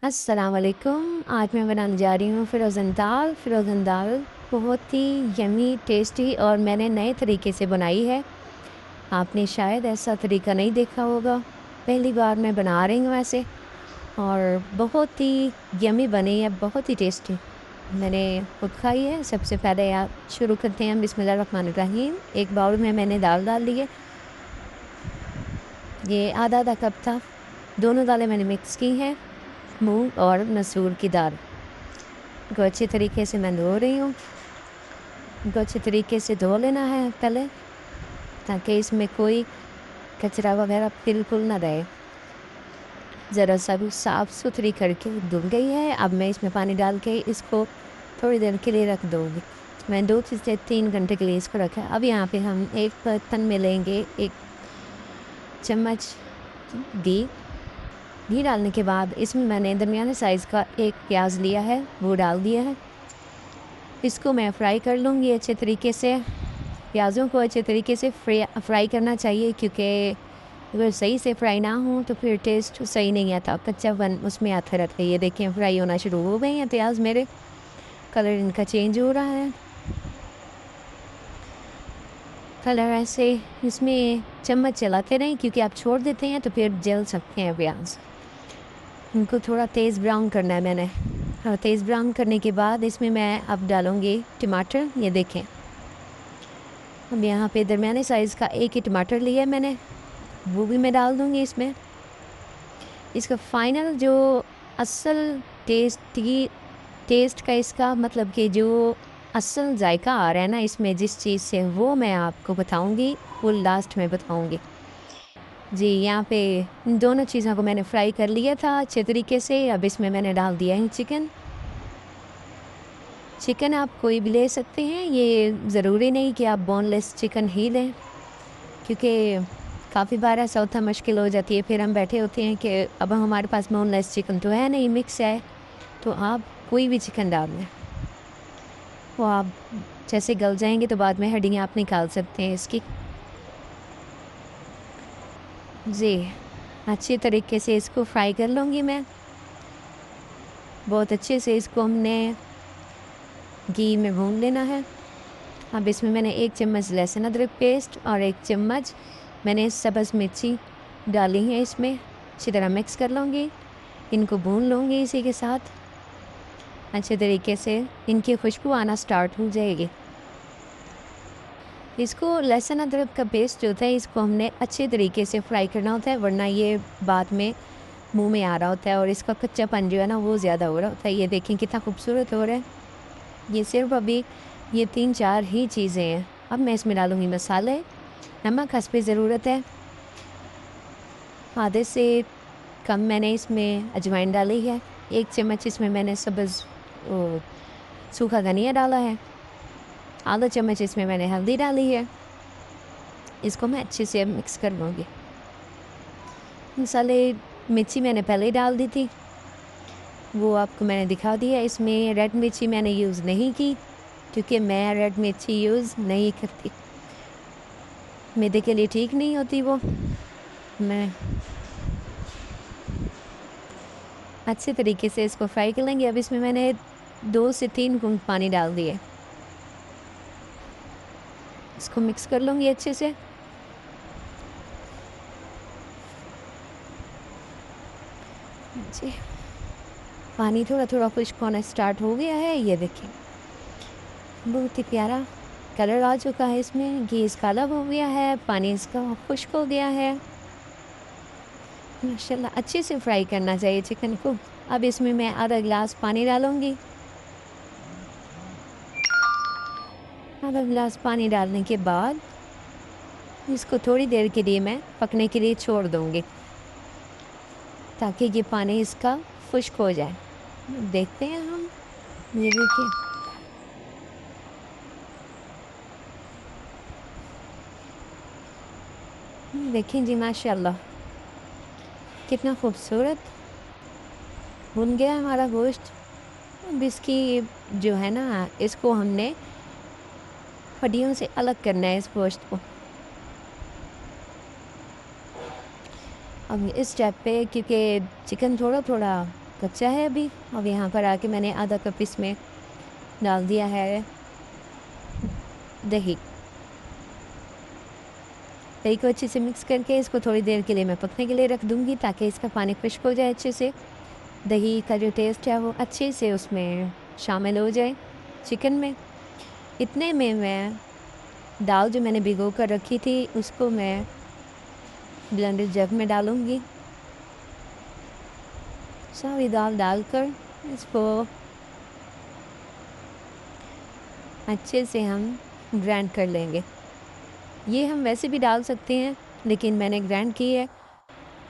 अस्सलाम वालेकुम। आज मैं बनाने जा रही हूँ फ़िरोज़न दाल। फ़िरोज़न दाल बहुत ही यम्मी टेस्टी और मैंने नए तरीके से बनाई है। आपने शायद ऐसा तरीका नहीं देखा होगा, पहली बार मैं बना रही हूँ ऐसे, और बहुत ही यम्मी बनी है, बहुत ही टेस्टी। मैंने खुद खाई है। सबसे पहले आप शुरू करते हैं बिस्मिल्लाहिर्रहमानिर्रहीम। एक बाउल में मैंने दाल डाल ली है, ये आधा आधा कप था। दोनों दालें मैंने मिक्स की हैं, मूंग और मसूर की दाल को अच्छी तरीके से मैं धो रही हूँ। इनको अच्छे तरीके से धो लेना है पहले, ताकि इसमें कोई कचरा वगैरह बिल्कुल ना रहे। ज़रा सा भी साफ़ सुथरी करके धुल गई है। अब मैं इसमें पानी डाल के इसको थोड़ी देर के लिए रख दूँगी। मैं 2 से 3 घंटे के लिए इसको रखा। अब यहाँ पे हम एक बर्तन में लेंगे 1 चम्मच घी। घी डालने के बाद इसमें मैंने दरमियाने साइज़ का 1 प्याज लिया है, वो डाल दिया है। इसको मैं फ्राई कर लूँगी अच्छे तरीके से। प्याज़ों को अच्छे तरीके से फ्राई करना चाहिए, क्योंकि अगर सही से फ्राई ना हो तो फिर टेस्ट सही नहीं आता, कच्चापन उसमें आता रहता है। ये देखें फ्राई होना शुरू हो गए हैं प्याज मेरे, कलर इनका चेंज हो रहा है। कलर ऐसे इसमें चम्मच चलाते रहें, क्योंकि आप छोड़ देते हैं तो फिर जल सकते हैं प्याज। इनको थोड़ा तेज़ ब्राउन करना है मैंने, और तेज़ ब्राउन करने के बाद इसमें मैं अब डालूँगी टमाटर। ये देखें, अब यहाँ पे दरमियाने साइज़ का 1 ही टमाटर लिया है मैंने, वो भी मैं डाल दूँगी इसमें। इसका फ़ाइनल जो असल टेस्ट का इसका मतलब कि जो असल जायका आ रहा है ना इसमें जिस चीज़ से, वो मैं आपको बताऊँगी, वो लास्ट में बताऊँगी। जी, यहाँ पे इन दोनों चीज़ों को मैंने फ्राई कर लिया था अच्छे तरीके से। अब इसमें मैंने डाल दिया है चिकन। चिकन आप कोई भी ले सकते हैं, ये ज़रूरी नहीं कि आप बोनलेस चिकन ही लें, क्योंकि काफ़ी बार ऐसा होता है, मुश्किल हो जाती है। फिर हम बैठे होते हैं कि अब हमारे पास बोनलेस चिकन तो है नहीं, मिक्स है, तो आप कोई भी चिकन डाल लें। वो आप जैसे गल जाएंगे तो बाद में हड्डियाँ आप निकाल सकते हैं इसकी। जी, अच्छी तरीके से इसको फ्राई कर लूँगी मैं। बहुत अच्छे से इसको हमने घी में भून लेना है। अब इसमें मैंने 1 चम्मच लहसुन अदरक पेस्ट और 1 चम्मच मैंने सब्ज़ मिर्ची डाली है इसमें। अच्छी तरह मिक्स कर लूँगी, इनको भून लूँगी इसी के साथ। अच्छे तरीके से इनकी खुशबू आना स्टार्ट हो जाएगी। इसको लहसुन अदरक का पेस्ट जो होता है, इसको हमने अच्छे तरीके से फ्राई करना होता है, वरना ये बाद में मुंह में आ रहा होता है और इसका कच्चापन जो है ना वो ज़्यादा हो रहा होता है। ये देखें कितना खूबसूरत हो रहा है। ये सिर्फ अभी ये 3-4 ही चीज़ें हैं। अब मैं इसमें डालूँगी मसाले। नमक हस्बे ज़रूरत है, आधे से कम मैंने इसमें अजवाइन डाली है। 1 चम्मच इसमें मैंने सब्ज़ सूखा धनिया डाला है। आधा चम्मच इसमें मैंने हल्दी डाली है। इसको मैं अच्छे से अब मिक्स कर लूँगी। मसाले मिर्ची मैंने पहले ही डाल दी थी, वो आपको मैंने दिखा दिया। इसमें रेड मिर्ची मैंने यूज़ नहीं की, क्योंकि मैं रेड मिर्ची यूज़ नहीं करती, मैदे के लिए ठीक नहीं होती वो। मैं अच्छे तरीके से इसको फ्राई कर लेंगे। अब इसमें मैंने 2 से 3 घूंट पानी डाल दिए। इसको मिक्स कर लूँगी अच्छे से। जी, पानी थोड़ा थोड़ा खुश्क होना स्टार्ट हो गया है। ये देखिए बहुत ही प्यारा कलर आ चुका है इसमें, घी इसका अलग हो गया है, पानी इसका खुश्क हो गया है। माशाल्लाह अच्छे से फ्राई करना चाहिए चिकन को। अब इसमें मैं आधा गिलास पानी डालूँगी। आधा गिलास पानी डालने के बाद इसको थोड़ी देर के लिए मैं पकने के लिए छोड़ दूँगी, ताकि ये पानी इसका खुश्क हो जाए। देखते हैं हम, ये देखिए देखें जी, माशाल्लाह कितना खूबसूरत भुन गया हमारा गोश्त। अब इसकी जो है ना, इसको हमने हड्डियों से अलग करना है इस गोश्त को। अब इस स्टेप पे, क्योंकि चिकन थोड़ा थोड़ा कच्चा है अभी। और यहाँ पर आके मैंने आधा कप इसमें डाल दिया है दही। दही को अच्छे से मिक्स करके इसको थोड़ी देर के लिए मैं पकने के लिए रख दूँगी ताकि इसका पानी खुश्क हो जाए अच्छे से। दही का जो टेस्ट है वो अच्छे से उसमें शामिल हो जाए चिकन में। इतने में मैं दाल जो मैंने भिगो कर रखी थी उसको मैं ब्लेंडर जग में डालूँगी। सारी दाल डालकर इसको अच्छे से हम ग्राइंड कर लेंगे। ये हम वैसे भी डाल सकते हैं लेकिन मैंने ग्राइंड की है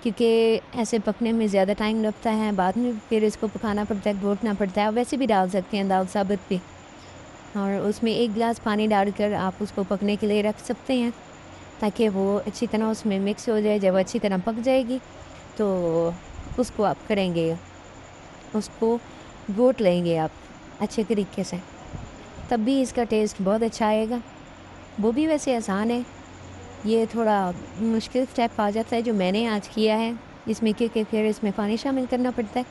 क्योंकि ऐसे पकने में ज़्यादा टाइम लगता है, बाद में फिर इसको पकाना पड़ता है, घोटना पड़ता है। वैसे भी डाल सकते हैं दाल साबुत भी, और उसमें 1 गिलास पानी डालकर आप उसको पकने के लिए रख सकते हैं ताकि वो अच्छी तरह उसमें मिक्स हो जाए। जब अच्छी तरह पक जाएगी तो उसको आप करेंगे, उसको घोट लेंगे आप अच्छे तरीके से, तब भी इसका टेस्ट बहुत अच्छा आएगा। वो भी वैसे आसान है, ये थोड़ा मुश्किल स्टेप आ जाता है जो मैंने आज किया है इसमें, क्योंकि फिर इसमें पानी शामिल करना पड़ता है।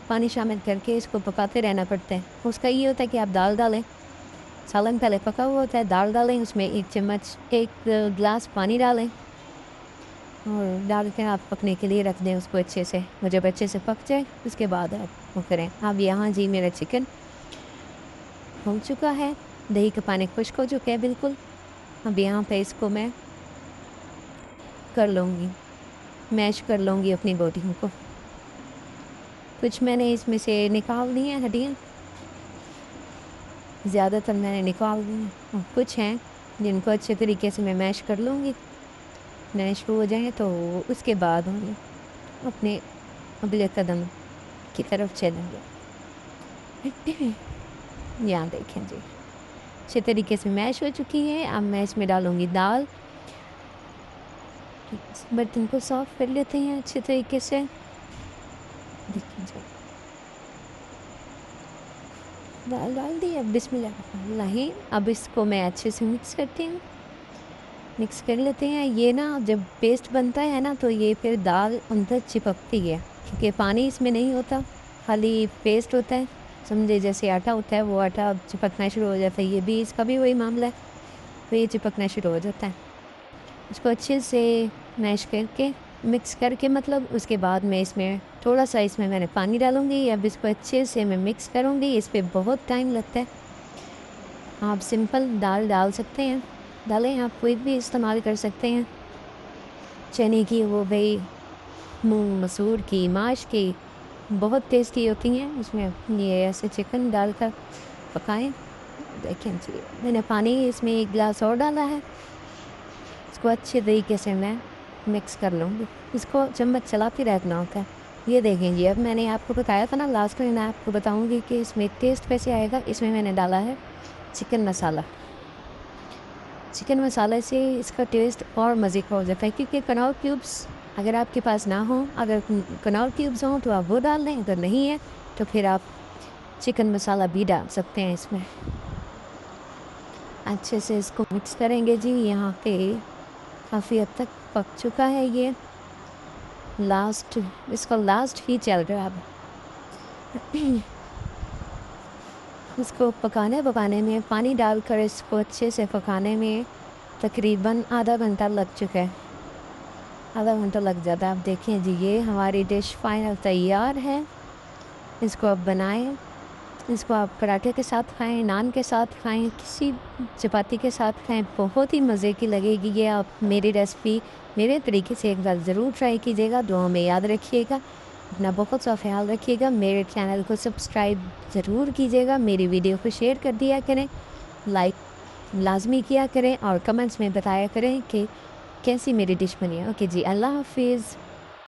पानी शामिल करके इसको पकाते रहना पड़ता है। उसका ये होता है कि आप दाल डालें, सालन पहले पका हुआ होता है, दाल डालें, उसमें 1 गिलास पानी डालें और डाल कर आप पकने के लिए रख दें उसको अच्छे से। वो जब अच्छे से पक जाए उसके बाद आप वो करें। अब यहाँ जी मेरा चिकन हो चुका है, दही का पानी खुश्क हो चुका है बिल्कुल। अब यहाँ पे इसको मैं कर लूँगी, मैश कर लूँगी अपनी बोटियों को। कुछ मैंने इसमें से निकाल दी हैं हड्डियाँ, ज़्यादातर मैंने निकाल दी हैं, और कुछ हैं जिनको अच्छे तरीके से मैं मैश कर लूँगी। मैश हो जाए तो उसके बाद हम अपने अगले कदम की तरफ चलेंगे। यहाँ देखें जी, अच्छे तरीके से मैश हो चुकी है। अब मैं इसमें डालूँगी दाल। बर्तन को साफ़ कर लेते हैं अच्छे तरीके से। देखिए जी, दाल डाल दी। अब बिस्मिल्लाह, अब इसको मैं अच्छे से मिक्स करती हूँ, मिक्स कर लेते हैं। ये ना जब पेस्ट बनता है ना तो ये फिर दाल अंदर चिपकती है क्योंकि पानी इसमें नहीं होता, खाली पेस्ट होता है। समझे जैसे आटा होता है, वो आटा चिपकना शुरू हो जाता है। ये भी, इसका भी वही मामला है, तो ये चिपकना शुरू हो जाता है। इसको अच्छे से मैश करके, मिक्स करके मतलब, उसके बाद मैं इसमें थोड़ा सा इसमें मैंने पानी डालूँगी। अब इसको अच्छे से मैं मिक्स करूँगी। इस पर बहुत टाइम लगता है। आप सिंपल दाल डाल सकते हैं, दालें आप कोई भी इस्तेमाल कर सकते हैं, चने की हो गई, मूंग मसूर की, माश की, बहुत टेस्टी होती हैं। उसमें ये ऐसे चिकन डालकर पकाएं। देखें जी, मैंने पानी इसमें 1 गिलास और डाला है। इसको अच्छे तरीके से मैं मिक्स कर लूँगी। इसको चम्मच चलाती रहना होता है। ये देखें जी, अब मैंने आपको बताया था ना लास्ट में, मैं आपको बताऊँगी कि इसमें टेस्ट कैसे आएगा। इसमें मैंने डाला है चिकन मसाला। चिकन मसाले से इसका टेस्ट और मज़े का हो जाता है, क्योंकि कनौर क्यूब्स अगर आपके पास ना हो, अगर कनौर क्यूब्स हों तो आप वो डाल दें, अगर नहीं है तो फिर आप चिकन मसाला भी डाल सकते हैं इसमें। अच्छे से इसको मिक्स करेंगे जी। यहाँ पे काफ़ी हद तक पक चुका है ये, इसका लास्ट ही चल रहा है अब। इसको पकाने में पानी डालकर इसको अच्छे से पकाने में तकरीबन आधा घंटा लग चुका है, आधा घंटा लग जाता है। आप देखें जी, ये हमारी डिश फाइनल तैयार है। इसको आप बनाएं, इसको आप पराठे के साथ खाएं, नान के साथ खाएं, किसी चपाती के साथ खाएं, बहुत ही मज़े की लगेगी ये। आप मेरी रेसिपी मेरे तरीके से एक बार ज़रूर ट्राई कीजिएगा। दुआ में याद रखिएगा, अपना बहुत सा ख्याल रखिएगा। मेरे चैनल को सब्सक्राइब ज़रूर कीजिएगा, मेरी वीडियो को शेयर कर दिया करें, लाइक लाजमी किया करें और कमेंट्स में बताया करें कि कैसी मेरी डिश बनी है। ओके जी, अल्लाह हाफिज़।